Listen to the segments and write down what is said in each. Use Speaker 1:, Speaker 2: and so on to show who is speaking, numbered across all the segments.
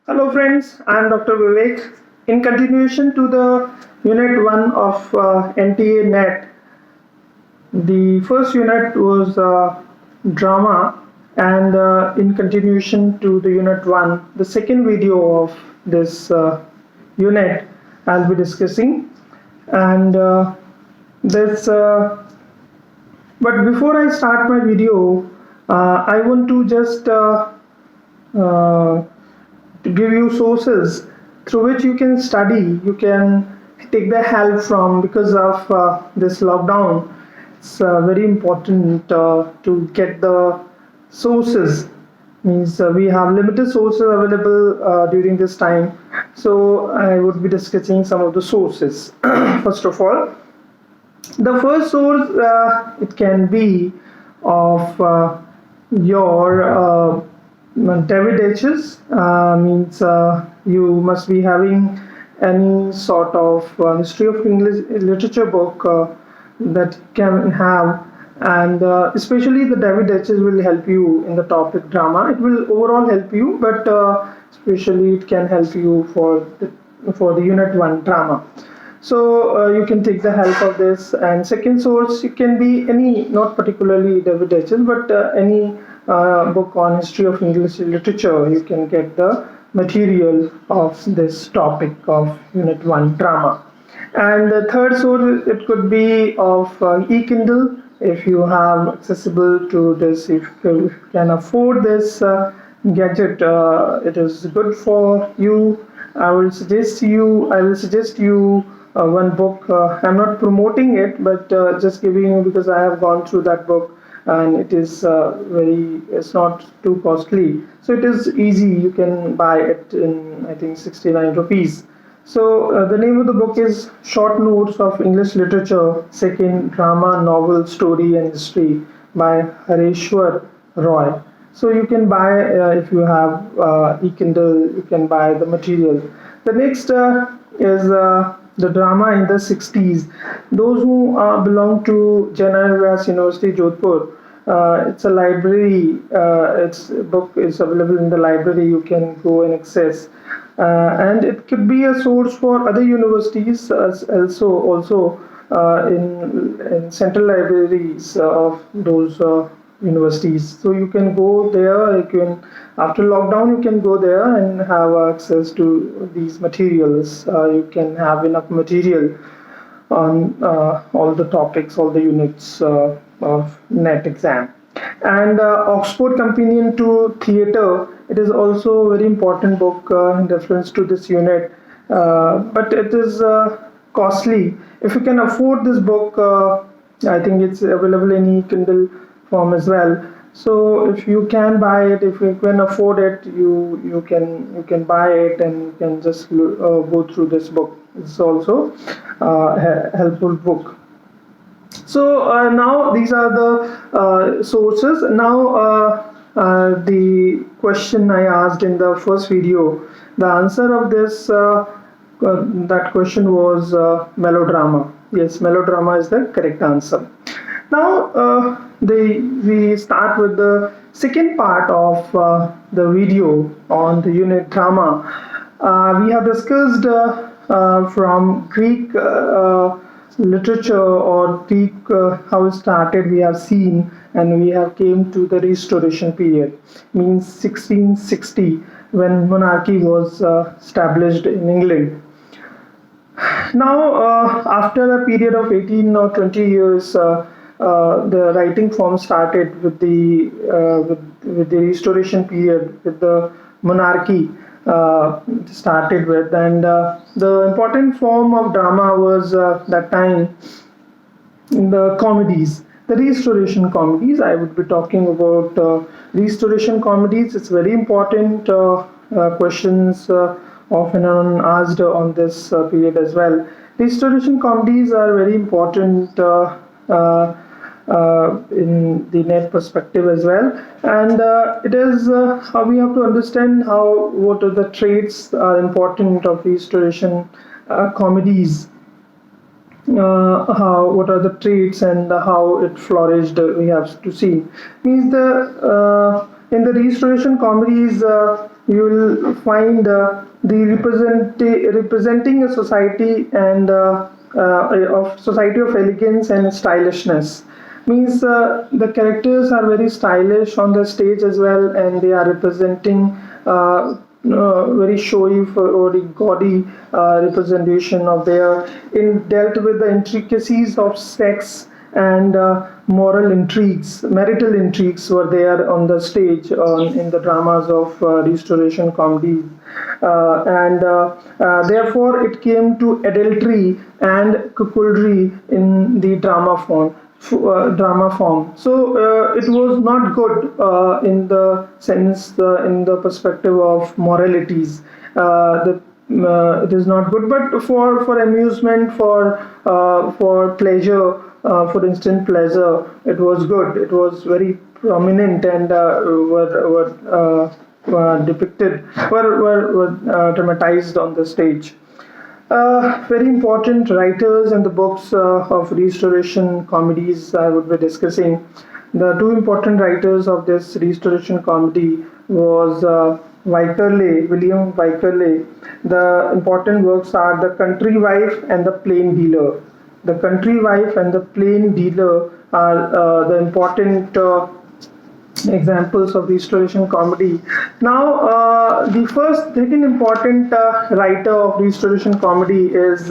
Speaker 1: Hello friends, I am Dr. Vivek. In continuation to the Unit 1 of NTA NET, the first unit was drama, and in continuation to the Unit 1, the second video of this unit I'll be discussing. And this, but before I start my video, I want to just uh, to give you sources through which you can study, you can take the help from because of this lockdown. It's very important to get the sources. Means we have limited sources available during this time. So I would be discussing some of the sources. First of all, the first source it can be of your David H's means you must be having any sort of history of English literature book that can have, and especially the David H's will help you in the topic drama. It will overall help you, but especially it can help you for the Unit 1 drama. So you can take the help of this. And second source, it can be any, not particularly David H's, but any book on history of English literature. You can get the material of this topic of Unit 1 drama. And the third source, it could be of e-Kindle. If you have accessible to this, if you can afford this gadget, it is good for you. I will suggest you one book. I'm not promoting it, but just giving you because I have gone through that book, and it is it's not too costly, so it is easy. You can buy it in, I think, 69 rupees. So the name of the book is Short Notes of English Literature, Second Drama, Novel, Story and History by Hareshwar Roy. So you can buy, if you have e-Kindle, you can buy the material. The next is the drama in the 60s. Those who belong to Jana Vyas University, Jodhpur, it's a library. Its book is available in the library. You can go and access, and it could be a source for other universities as also in central libraries of those universities. So you can go there. You can, after lockdown, you can go there and have access to these materials. You can have enough material on all the topics, all the units of NET exam. And Oxford Companion to Theatre, it is also a very important book in reference to this unit, but it is costly. If you can afford this book, I think it's available in e-Kindle form as well. So if you can buy it, if you can afford it, you can buy it, and you can just go through this book. It's also a helpful book. So now these are the sources. Now the question I asked in the first video, the answer of this that question was melodrama. Yes, melodrama is the correct answer. Now we start with the second part of the video on the unit drama. We have discussed from Greek literature or Greek how it started. We have seen, and we have came to the Restoration period, means 1660, when monarchy was established in England. Now after a period of 18 or 20 years, the writing form started with the Restoration period, with the monarchy started with, and the important form of drama was that time the comedies, the Restoration comedies. I would be talking about Restoration comedies. It's very important questions often asked on this period as well. Restoration comedies are very important in the NET perspective as well, and it is how we have to understand what are the traits are important of Restoration comedies. What are the traits and how it flourished, we have to see. Means the in the Restoration comedies, you will find representing a society and of society of elegance and stylishness. Means the characters are very stylish on the stage as well, and they are representing very showy or gaudy representation of their in dealt with the intricacies of sex and moral intrigues, marital intrigues were there on the stage in the dramas of Restoration comedies. Therefore, it came to adultery and cuckoldry in the drama form. So it was not good in the sense, in the perspective of moralities. It is not good, but for amusement, for pleasure, for instant pleasure, it was good. It was very prominent and were depicted, were dramatized on the stage. Very important writers and the books of Restoration comedies I would be discussing. The two important writers of this Restoration comedy was William Wycherley. The important works are The Country Wife and The Plain Dealer. The Country Wife and The Plain Dealer are the important examples of Restoration comedy. Now, the second important writer of Restoration comedy is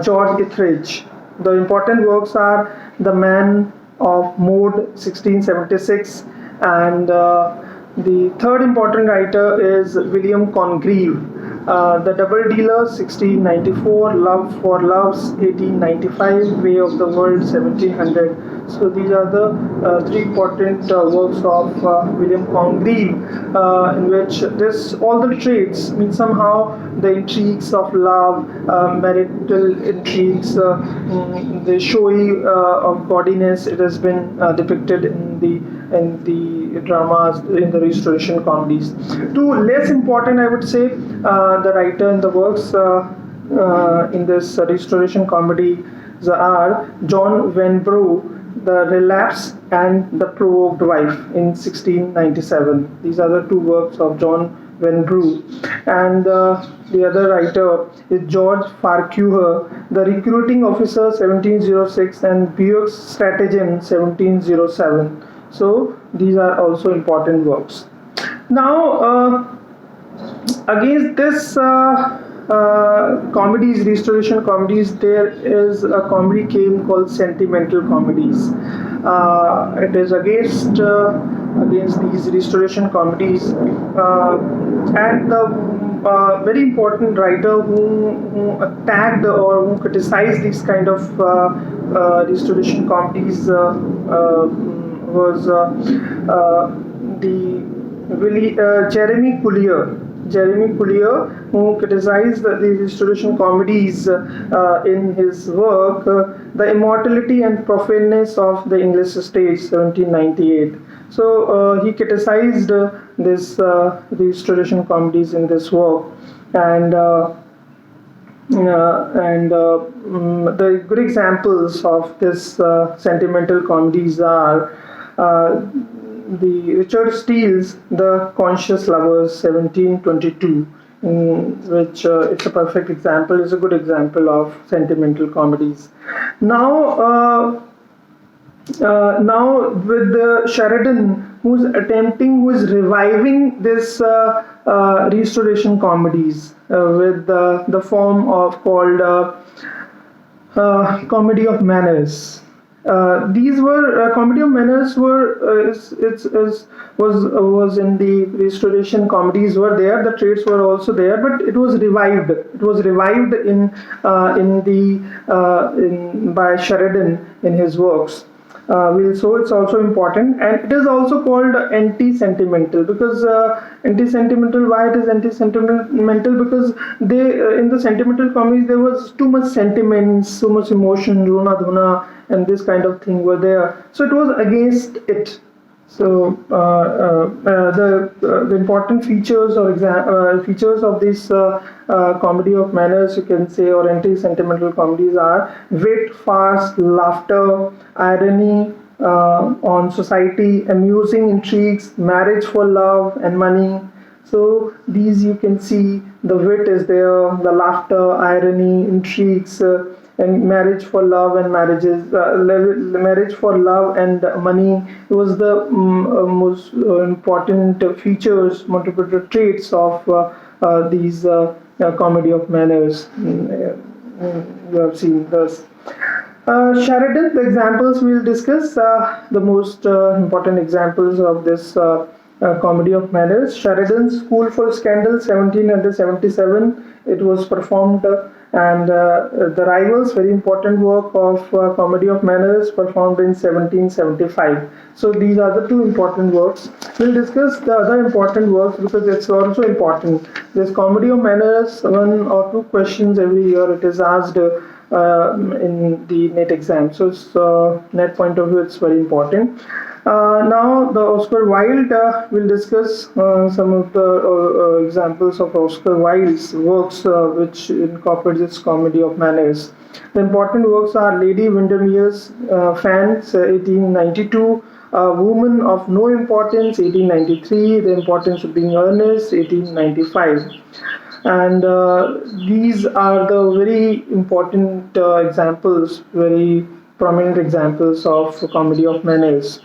Speaker 1: George Etheridge. The important works are The Man of Mode, 1676, and the third important writer is William Congreve. The Double Dealer, 1694, Love for Loves, 1895, Way of the World, 1700. So these are the three important works of William Congreve, in which all the traits, mean somehow the intrigues of love, marital intrigues, the showy of gaudiness, it has been depicted in the dramas, in the Restoration comedies. Two less important, I would say, the writer and the works in this Restoration comedy are John Vanbrugh, The Relapse and The Provoked Wife in 1697. These are the two works of John Vanbrugh. And the other writer is George Farquhar, The Recruiting Officer, 1706, and Buick's Stratagem, 1707. So these are also important works. Now, against this comedies, Restoration comedies, there is a comedy came called Sentimental Comedies. It is against these Restoration comedies, and the very important writer who attacked or who criticized these kind of Restoration comedies was Jeremy Collier. Jeremy Collier, who criticized the Restoration comedies in his work, The Immortality and Profaneness of the English Stage, 1798. So he criticized the Restoration comedies in this work, and the good examples of this sentimental comedies are the Richard Steele's The Conscious Lovers, 1722, which it's a perfect example, is a good example of sentimental comedies. Now with Sheridan, who is reviving this Restoration comedies with the form of called Comedy of Manners. These were Comedy of Manners was in the Restoration comedies were there. The traits were also there, but it was revived. It was revived by Sheridan in his works. So it's also important, and it is also called anti-sentimental because anti-sentimental. Why it is anti-sentimental? Because they in the sentimental comedies there was too much sentiments, too much emotion, rona dhuna, and this kind of thing were there. So it was against it. So the important features or features of this comedy of manners, you can say, or anti-sentimental comedies are wit, farce, laughter, irony on society, amusing intrigues, marriage for love and money, So these you can see the wit is there, the laughter, irony, intrigues, and marriage for love and marriage for love and money. It was the most important features, multiple traits of these comedy of manners. You have seen this. Sheridan, the examples we'll discuss, the most important examples of this comedy of manners. Sheridan's School for Scandal, 1777. It was performed, and The Rivals, very important work of comedy of manners, performed in 1775. So these are the two important works. We'll discuss the other important works because it's also important. This comedy of manners, one or two questions every year it is asked in the NET exam. So it's NET point of view, it's very important. Now the Oscar Wilde, will discuss some of the examples of Oscar Wilde's works which incorporates its comedy of manners. The important works are Lady Windermere's Fans, 1892, Woman of No Importance, 1893, The Importance of Being Earnest, 1895. And these are the very important examples, very prominent examples of comedy of manners.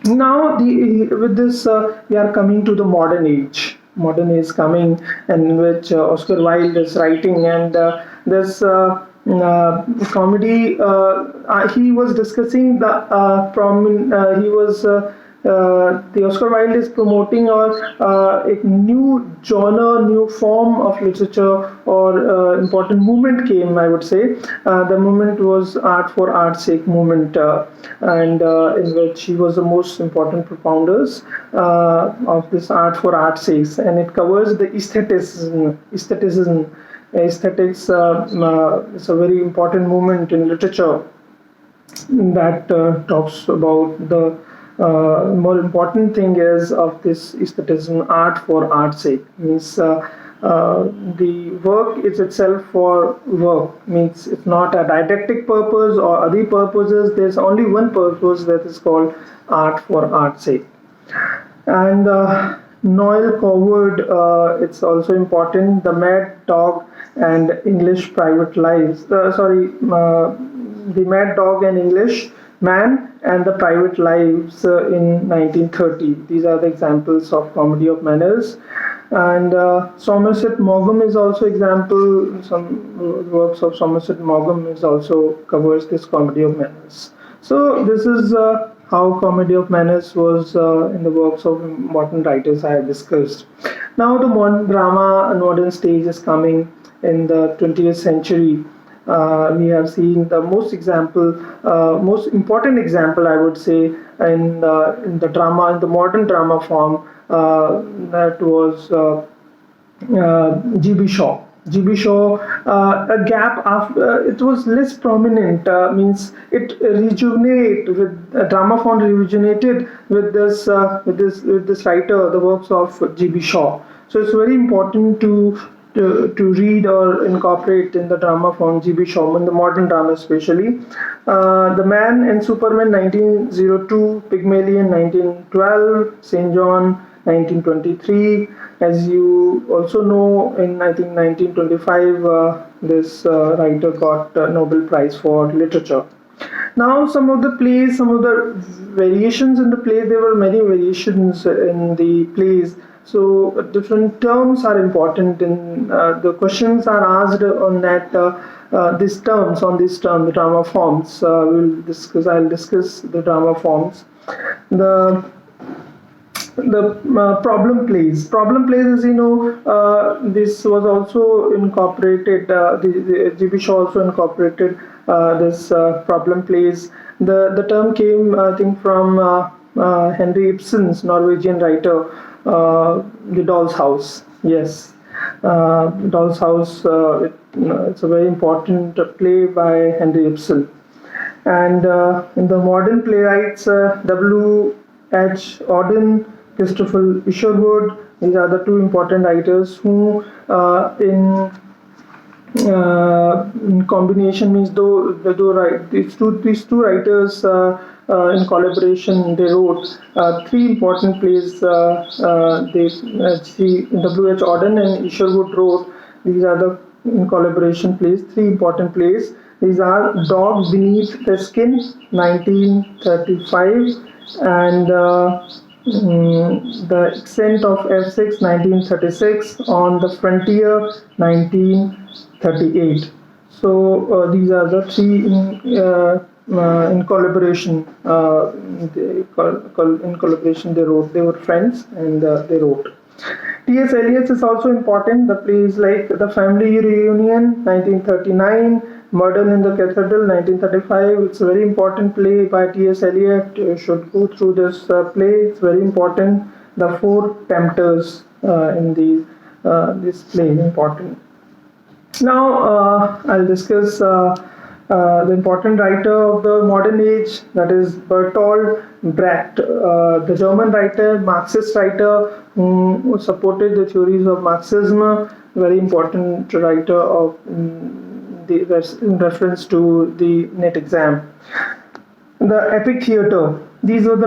Speaker 1: Now, with this, we are coming to the modern age. Modern age coming, in which Oscar Wilde is writing, and this comedy. He was discussing the Oscar Wilde is promoting a new genre, new form of literature, or important movement came, I would say. The movement was art for art's sake movement, and in which he was the most important propounders of this art for art's sake, and it covers the aestheticism. Aesthetics is a very important movement in literature that talks about the more important thing is of this aestheticism, art for art's sake. Means the work is itself for work. Means it's not a didactic purpose or other purposes. There's only one purpose, that is called art for art's sake. And Noel Coward, it's also important. The Mad Dog and English Private Lives. The Mad Dog and English Man and the Private Lives in 1930. These are the examples of comedy of manners. And Somerset Maugham is also example. Some works of Somerset Maugham is also covers this comedy of manners. So this is how comedy of manners was in the works of modern writers I have discussed. Now the modern drama and modern stage is coming in the 20th century. We have seen the most important example, I would say, in the drama, in the modern drama form, that was G.B. Shaw. G.B. Shaw, a gap after it was less prominent, means it rejuvenated with drama form rejuvenated with this writer, the works of G.B. Shaw. So it's very important to read or incorporate in the drama form G.B. Shaw, in the modern drama especially. The Man and Superman 1902, Pygmalion 1912, St. John 1923. As you also know, in I think 1925, this writer got a Nobel Prize for Literature. Now some of the plays, some of the variations in the play, there were many variations in the plays. So different terms are important, and the questions are asked on that these terms, the drama forms. I'll discuss the drama forms. The problem plays. Problem plays, as you know, this was also incorporated. The G.B. Shaw also incorporated this problem plays. The term came, I think, from Henry Ibsen's Norwegian writer. The Doll's House. Yes, Doll's House. It's a very important play by Henry Ibsen. And in the modern playwrights, W.H. Auden, Christopher Isherwood. These are the two important writers who, in combination, means these two writers in collaboration they wrote three important plays. W.H. Auden and Isherwood wrote. These are the in collaboration plays, three important plays. These are Dog Beneath the Skin, 1935, and The Ascent of F6, 1936, On the Frontier, 1938. So these are the three in collaboration. In collaboration they wrote. They were friends and they wrote. T.S. Eliot's is also important. The plays like The Family Reunion, 1939, Murder in the Cathedral, 1935. It's a very important play by T.S. Eliot. You should go through this play. It's very important. The Four Tempters in this play, important. Now I'll discuss the important writer of the modern age, that is Bertolt Brecht, the German writer, Marxist writer who supported the theories of Marxism, very important writer of in reference to the NET exam. The epic theatre. This was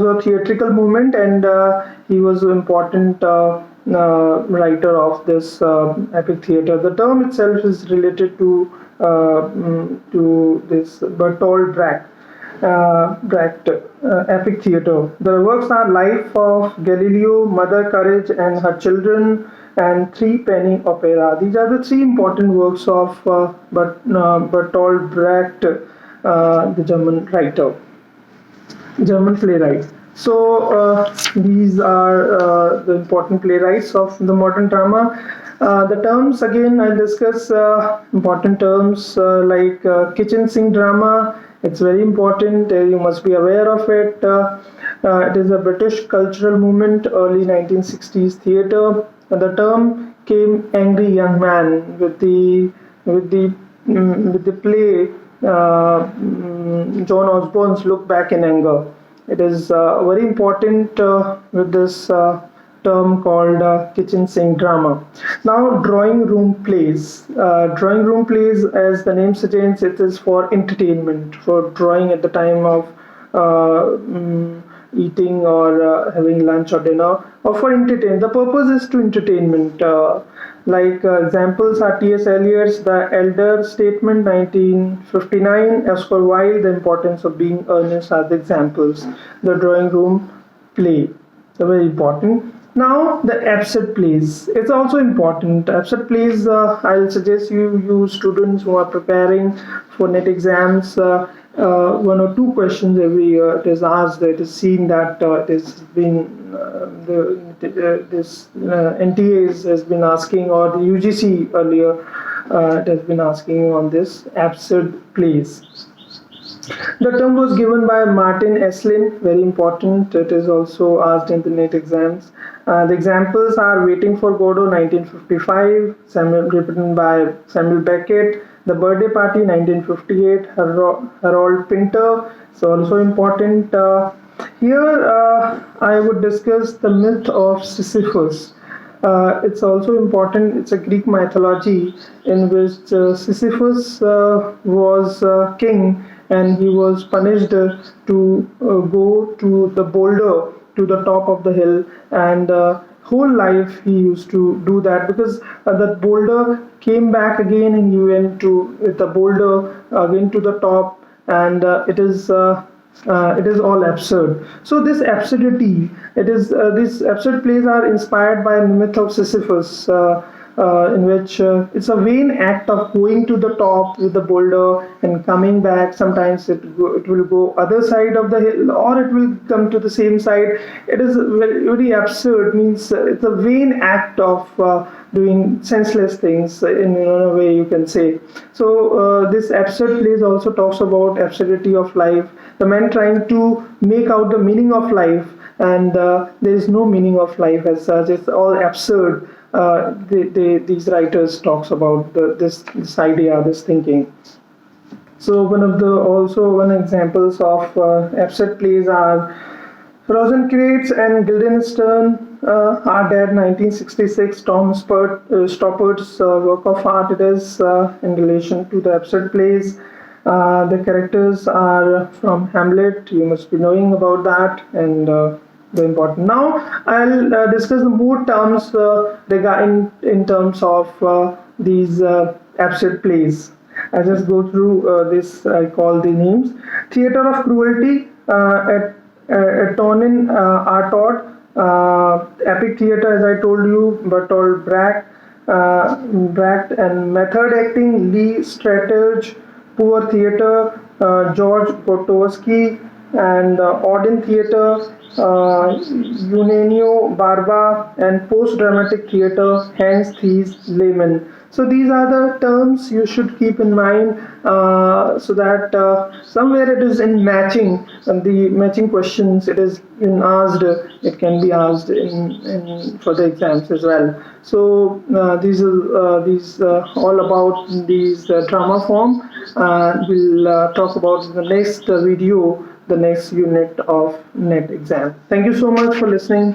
Speaker 1: a theatrical movement, and he was an important writer of this epic theatre. The term itself is related to this Bertolt Brecht. Epic theatre. The works are Life of Galileo, Mother Courage and Her Children, and Three Penny Opera. These are the three important works of Bertolt Brecht, the German writer, German playwright. So these are the important playwrights of the modern drama. The terms, again, I'll discuss important terms like kitchen sink drama. It's very important. You must be aware of it. It is a British cultural movement, early 1960s theatre. The term came Angry Young Man with the play John Osborne's Look Back in Anger. It is very important with this term called kitchen sink drama. Now, drawing room plays. Drawing room plays, as the name suggests, it is for entertainment, for drawing at the time of eating or having lunch or dinner, or for entertainment. The purpose is to entertainment. Examples are T.S. Eliot's The Elder Statesman, 1959, Oscar Wilde, The Importance of Being Earnest are the examples. The drawing room play, very important. Now, the absurd plays. It's also important. Absurd plays, I'll suggest you students who are preparing for NET exams, one or two questions every year it is asked. It is seen that it is being NTA has been asking, or the UGC earlier it has been asking on this absurd plays. The term was given by Martin Esslin, very important. It is also asked in the NET exams. The examples are Waiting for Godot, 1955, written by Samuel Beckett. The Birthday Party, 1958, Harold Pinter. It's also important. Here I would discuss the myth of Sisyphus. It's also important. It's a Greek mythology in which Sisyphus was king, and he was punished to go to the boulder, to the top of the hill, and whole life he used to do that, because that boulder came back again, and he went to the boulder again to the top, and it is all absurd. So this absurdity, these absurd plays are inspired by the myth of Sisyphus, in which it's a vain act of going to the top with the boulder and coming back. Sometimes it will go other side of the hill, or it will come to the same side. It is very, very absurd. Means it's a vain act of doing senseless things, in a way you can say. So this absurd plays also talks about absurdity of life, the man trying to make out the meaning of life, and there is no meaning of life as such. It's all absurd. These writers talks about this idea, this thinking. So one examples of absurd plays are Rosencrantz and Guildenstern are dead, 1966. Tom Stoppard's work of art it is in relation to the absurd plays. The characters are from Hamlet. You must be knowing about that, and the important. Now I'll discuss the more terms regarding in terms of these absurd plays. I just go through this. I call the names: Theatre of Cruelty, Etonin Artaud, Epic Theatre, as I told you, Bertolt Brecht, and Method Acting, Lee Strategy, Poor Theatre, George Gotowski, and Auden Theatre, Eugenio Barba, and Post Dramatic Theatre, Hans Thies Lehmann. So these are the terms you should keep in mind, so that somewhere it is in matching, and the matching questions it is in asked, it can be asked in for the exams as well. So these are all about these drama form. We'll talk about the next video, the next unit of NET exam. Thank you so much for listening.